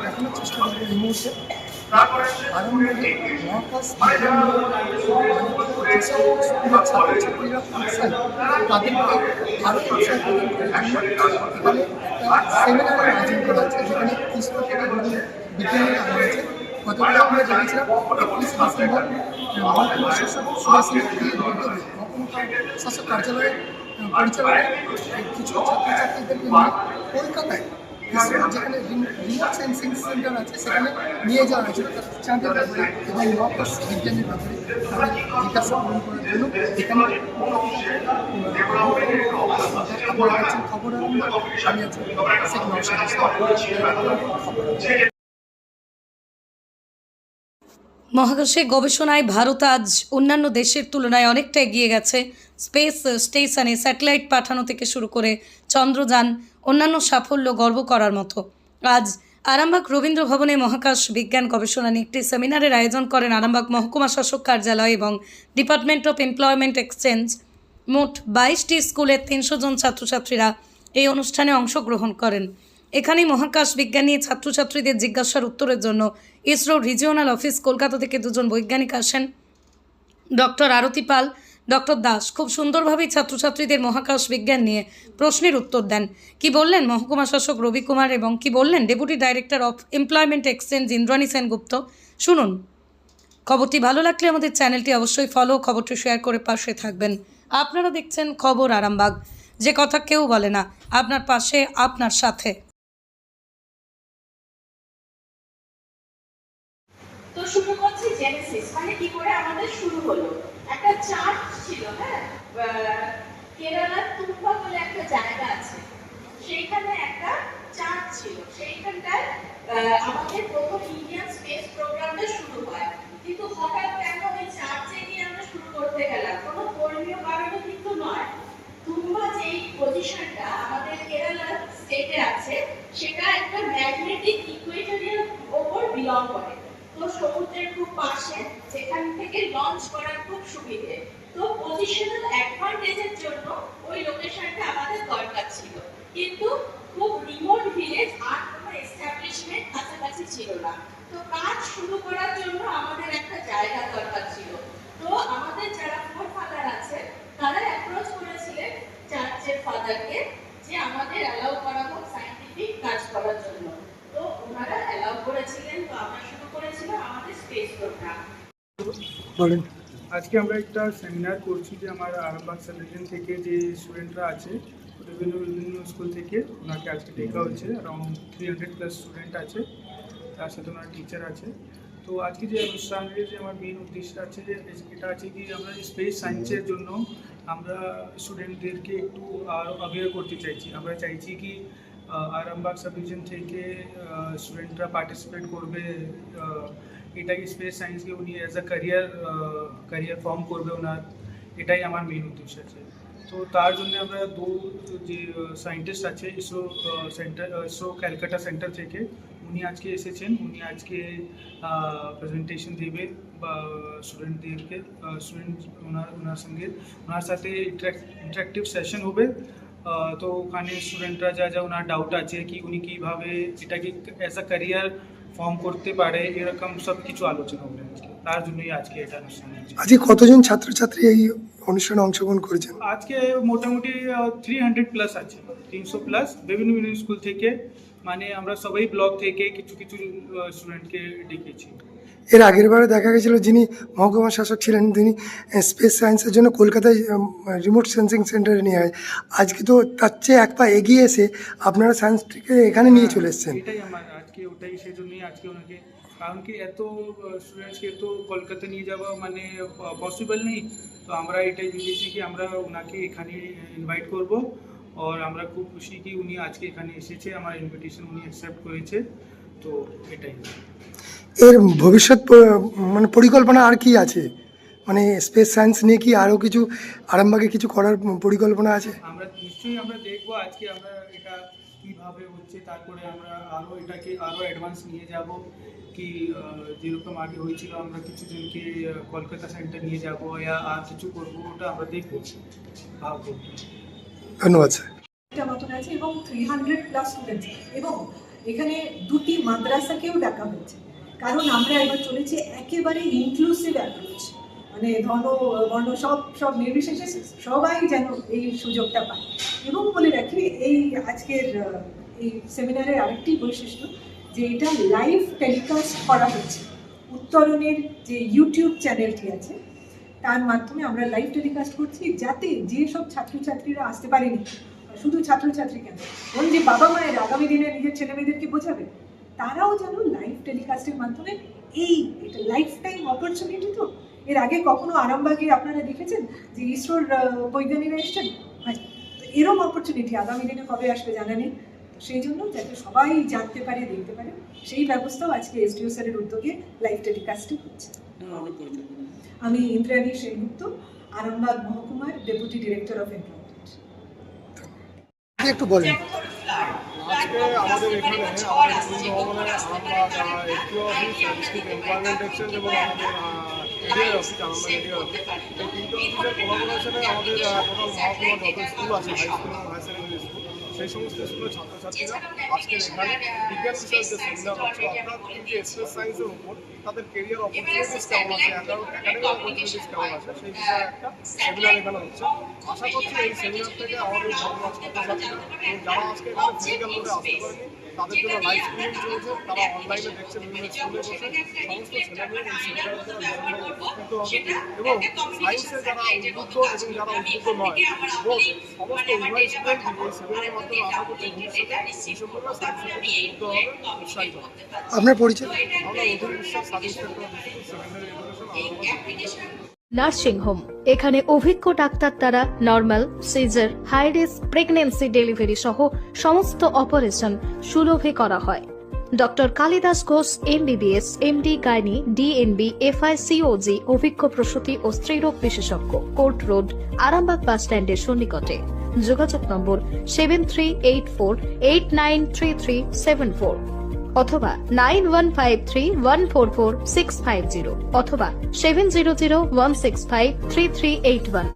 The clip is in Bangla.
দেখানোর চেষ্টা করবো এই মুহূর্তে আরামবাগে মহাকাশ স্কুলের ছাত্রছাত্রীরা তাদেরকে আরও উৎসাহ প্রদান করার জন্য এখানে একটা সেমিনারের আয়োজন করা হয়েছে, যেখানে ইসরো থেকে বিভিন্ন বিজ্ঞানীরা আনা হয়েছে। গতকাল আমরা জেনেছিলাম 31 ডিসেম্বর মহকুমা শাসক সুভাষিনীর উদ্যোগে মহকুমা শাসক কার্যালয়ের পরিচালনায় কিছু ছাত্রছাত্রীদেরকে নিয়ে কলকাতায় ইসরোর যেখানে রিমোট সেন্সিং সেন্টার আছে সেখানে নিয়ে যাওয়া হয়েছিল চাঁদের ব্যাপারে এবং মহাকাশ বিজ্ঞানের ব্যাপারে তাদের জিজ্ঞাসা পূরণ করার জন্য এখানে আপনারা আছেন খবর আমি আছি শেখ নওশাদ। মহাকাশে গবেষণায় ভারত আজ অন্যান্য দেশের তুলনায় অনেকটা এগিয়ে গেছে। স্পেস স্টেশনে স্যাটেলাইট পাঠানো থেকে শুরু করে চন্দ্রযান, অন্যান্য সাফল্য গর্ব করার মতো। আজ আরামবাগ রবীন্দ্র ভবনে মহাকাশ বিজ্ঞান গবেষণা নিয়ে একটি সেমিনারের আয়োজন করেন আরামবাগ মহকুমা শাসক কার্যালয় এবং ডিপার্টমেন্ট অফ এমপ্লয়মেন্ট এক্সচেঞ্জ। মোট 22টি স্কুলের 300 জন ছাত্রছাত্রীরা এই অনুষ্ঠানে অংশগ্রহণ করেন। এখানেই মহাকাশ বিজ্ঞান নিয়ে ছাত্রছাত্রীদের জিজ্ঞাসার উত্তরের জন্য ইসরোর রিজিওনাল অফিস কলকাতা থেকে দুজন বৈজ্ঞানিক আসেন। ডক্টর আরতি পাল, ডক্টর দাস খুব সুন্দরভাবেই ছাত্রছাত্রীদের মহাকাশ বিজ্ঞান নিয়ে প্রশ্নের উত্তর দেন। কি বললেন মহকুমা শাসক রবি কুমার এবং কি বললেন deputy director of employment exchange Indrani Sengupta, শুনুন। খবরটি ভালো লাগলে আমাদের চ্যানেলটি অবশ্যই ফলো, খবরটি শেয়ার করে পাশে থাকবেন। আপনারা দেখছেন খবর আরামবাগ, যে কথা কেউ বলে না, আপনার পাশে, আপনার সাথে। তো শুরু করছি জেনেসিস, মানে কি করে আমাদের শুরু হলো। একটা চার্ট ছিল, হ্যাঁ, কেরালার তুম্বা বলে একটা জায়গা আছে, সেইখানে একটা চার্ট ছিল। সেইখানটায় আমাদের প্রথম ইন্ডিয়ান স্পেস প্রোগ্রামটা শুরু হয়। কিন্তু হঠাৎ কেন এই চার্টে নিয়ে আমরা শুরু করতে গেলাম? কোনো ধর্মীয় কারণে কিন্তু নয়। তুম্বা যেই পজিশনটা আমাদের কেরালা স্টেটে আছে, সেটা একটা ম্যাগনেটিক ইকুয়েটরিয়াল ওপর বিলং করে। তো সমুদ্রের খুব পাশে, যেখান থেকে লঞ্চ করার খুব সুবিধে। তো পজিশনাল অ্যাডভান্টেজের জন্য ওই লোকেশনটা আমাদের দরকার ছিল, কিন্তু খুব রিমোট ভিলেজ, আর কোনো এস্টাবলিশমেন্ট কাছাকাছি ছিল না। তো কাজ শুরু করার জন্য আমাদের একটা জায়গা দরকার ছিল। তো আমাদের যারা ফোরফাদার আছে তারা অ্যাপ্রোচ করেছিলেন চার্চের ফাদারকে যে আমাদের অ্যালাউ করা হোক সায়েন্টিফিক কাজ করার জন্য। তো ওনারা অ্যালাউ করেছিলেন। তো আমরা শুরু করেছিলাম আমাদের স্পেস প্রোগ্রাম। বলেন। আজকে আমরা একটা সেমিনার করছি যে আমার আরামবাগ সাব ডিভিশন থেকে যে স্টুডেন্টরা আছে বিভিন্ন স্কুল থেকে ওনাকে আজকে দেখা হচ্ছে। অ্যারাউন্ড 300+ স্টুডেন্ট আছে, তার সাথে ওনার টিচার আছে। তো আজকে যে অনুষ্ঠানের যে আমার মেন উদ্দেশ্য আছে যে এটা আছে কি আমরা স্পেস সায়েন্সের জন্য আমরা স্টুডেন্টদেরকে একটু আরও অ্যাওয়্যার করতে চাইছি। আমরা চাইছি কি আরামবাগ সাব ডিভিশন থেকে স্টুডেন্টরা পার্টিসিপেট করবে, এটাকে স্পেস সায়েন্সকে উনি অ্যাজ আ ক্যারিয়ার ফর্ম করবে ওনার, এটাই আমার মেন উদ্দেশ্য আছে। তো তার জন্য আমরা যে সায়েন্টিস্ট আছে ইসরো ক্যালকাটা সেন্টার থেকে, উনি আজকে এসেছেন। উনি আজকে প্রেজেন্টেশন দেবে বা স্টুডেন্টদেরকে, ওনার সাথে ইন্টারেক্টিভ সেশন হবে। তো ওখানে স্টুডেন্টরা যা ওনার ডাউট আছে কি উনি কীভাবে এটাকে অ্যাজ আ ক্যারিয়ার ফর্ম করতে পারে, এরকম সব কিছু আলোচনা হবে আজকে। তার জন্যই আজকে এটা অনুষ্ঠান হচ্ছে। আজকে কতজন ছাত্রছাত্রী এই অনুষ্ঠানে অংশগ্রহণ করেছেন? আজকে মোটামুটি 300+ আছে, 300+ বিভিন্ন স্কুল থেকে, মানে আমরা সবাই ব্লক থেকে কিছু স্টুডেন্টকে ডেকেছি। এর আগের বারে দেখা গেছিলো যিনি মহকুমা শাসক ছিলেন তিনি স্পেস সায়েন্সের জন্য কলকাতায় রিমোট সেন্সিং সেন্টারে নিয়ে হয়। আজকে তো তার চেয়ে এক পা এগিয়ে এসে আপনারা সায়েন্সটিকে এখানে নিয়ে চলে এসেছেন। এটাই আমার আজকে ওটাই, সেজন্যই আজকে ওনাকে, কারণ কি এত স্টুডেন্টসকে তো কলকাতা নিয়ে যাওয়া মানে পসিবল নেই। তো আমরা এটাই ভেবেছি কি আমরা ওনাকে এখানে ইনভাইট করব। আর আমরা খুব খুশি কি উনি আজকে এখানে এসেছে, আমার ইনভিটেশন উনি অ্যাকসেপ্ট করেছে। তো এটাই। এর ভবিষ্যৎ মানে পরিকল্পনা আর কি আছে? মানে স্পেস সায়েন্স নিয়ে কি আরও কিছু আরামবাগে কিছু করার পরিকল্পনা আছে? আমরা নিশ্চয়ই আমরা দেখবো আজকে আমরা এটা কীভাবে হচ্ছে, তারপরে আমরা এটাকে আরও অ্যাডভান্স নিয়ে যাব কি যেরকম আগে হয়েছিল আমরা কিছু জনকে কলকাতা সেন্টার নিয়ে যাব, আর কিছু করবো, ওটা আমরা দেখবো, ভাববো। ধন্যবাদ স্যার। এটা মতন আছে এবং 300+ স্টুডেন্ট, এবং এখানে 2টি মাদ্রাসাকেও ডাকা হয়েছে, কারণ আমরা এবার চলেছি একেবারে ইনক্লুসিভ অ্যাপ্রোচ, মানে ধর্ম বর্ণ সব নির্বিশেষে সবাই যেন এই সুযোগটা পায়। এবং বলে রাখি এই আজকের এই সেমিনারের আরেকটি বৈশিষ্ট্য যে এটা লাইভ টেলিকাস্ট করা হচ্ছে। উত্তরণের যে ইউটিউব চ্যানেলটি আছে তার মাধ্যমে আমরা লাইভ টেলিকাস্ট করছি, যাতে যেসব ছাত্রছাত্রীরা আসতে পারেনি, শুধু ছাত্রছাত্রী কেন, ওই যে বাবা মায়ের আগামী দিনে নিজের ছেলেমেয়েদেরকে বোঝাবে, তারাও যেন লাইভ টেলিকাস্টের মাধ্যমে এটা লাইফ টাইম অপরচুনিটি। তো এর আগে কখনো আরামবাগে আপনারা দেখেছেন যে ইসরোর বৈজ্ঞানিকরা এসছেন? হয়, তো এরকম অপরচুনিটি আগামী দিনে কবে আসবে জানা নেই। সেই জন্য যাতে সবাই জানতে পারে, দেখতে পারে, সেই ব্যবস্থাও আজকে এসডিও স্যারের উদ্যোগে লাইভ টেলিকাস্টে হচ্ছে। আমি ইন্দ্রাণী সেনগুপ্ত, আরামবাগ মহকুমার ডেপুটি ডিরেক্টর অফ এমপ্লয়মেন্ট। একটু বলেন। আজকে আমাদের এখানে আমাদের ভবনে Arambagh SDO office, district employment exchange এবং আমাদের এরিয়ার অফিস, আরামবাগ এরিয়ার অফিস, এই তিনটে অফিসের কোলাবোরেশনে আমাদের টোটাল মহকুমার যত স্কুল আছে, হাই স্কুল এবং হাই সেকেন্ডারি স্কুল, সেই সমস্ত স্কুলের ছাত্রছাত্রীরা আজকের এখানে বিজ্ঞান বিষয়ের যে সেমিনার হচ্ছে অর্থাৎ যে স্পেস সায়েন্সের উপর তাদের কেরিয়ার অপরচুনিটিস কেমন আছে, একাডেমিক অপরচুনিটিস কেমন আছে, সেই বিষয়ে একটা সেমিনার এখানে হচ্ছে। আশা করছি এই সেমিনার থেকে আমাদের ভগবান ছাত্রছাত্রীরা এবং যারা আজকে এখানে ফিজিক্যাল মোডে আসতে পারেনি তাদের জন্য লাইভ স্ট্রিমিং চলছে, তারা অনলাইনে দেখছে, বিভিন্ন স্কুলে বসে সমস্ত ছেলেমেয়ে এই সেমিনারের দ্বারা উপকৃত হবে। এবং সায়েন্সের যারা উদ্বুদ্ধ এবং যারা উদ্বুদ্ধ নয়, বোধ সমস্ত উভয় স্টুডেন্ট এই সেমিনারের মাধ্যমে আশা করছি ভবিষ্যতে বিশ্বকর্মা সায়েন্সের প্রতি উদ্বুদ্ধ হবে, উৎসাহিত হবে। আপনার পরিচয়? আমরা Madhur Biswas, sub inspector secondary education. Nursing home, এখানে অভিজ্ঞ ডাক্তার দ্বারা normal, caesar, high risk pregnancy, delivery সহ সমস্ত অপারেশন সুলভে করা হয়। Doctor Kalidas Ghosh MBBS, MD gynae, DNB, FICOG, অভিজ্ঞ প্রসূতি ও স্ত্রীরোগ বিশেষজ্ঞ, কোর্ট রোড, আরামবাগ বাস স্ট্যান্ডের সন্নিকটে। যোগাযোগ নম্বর 7384893374 অথবা 9153144650 অথবা 7001653381।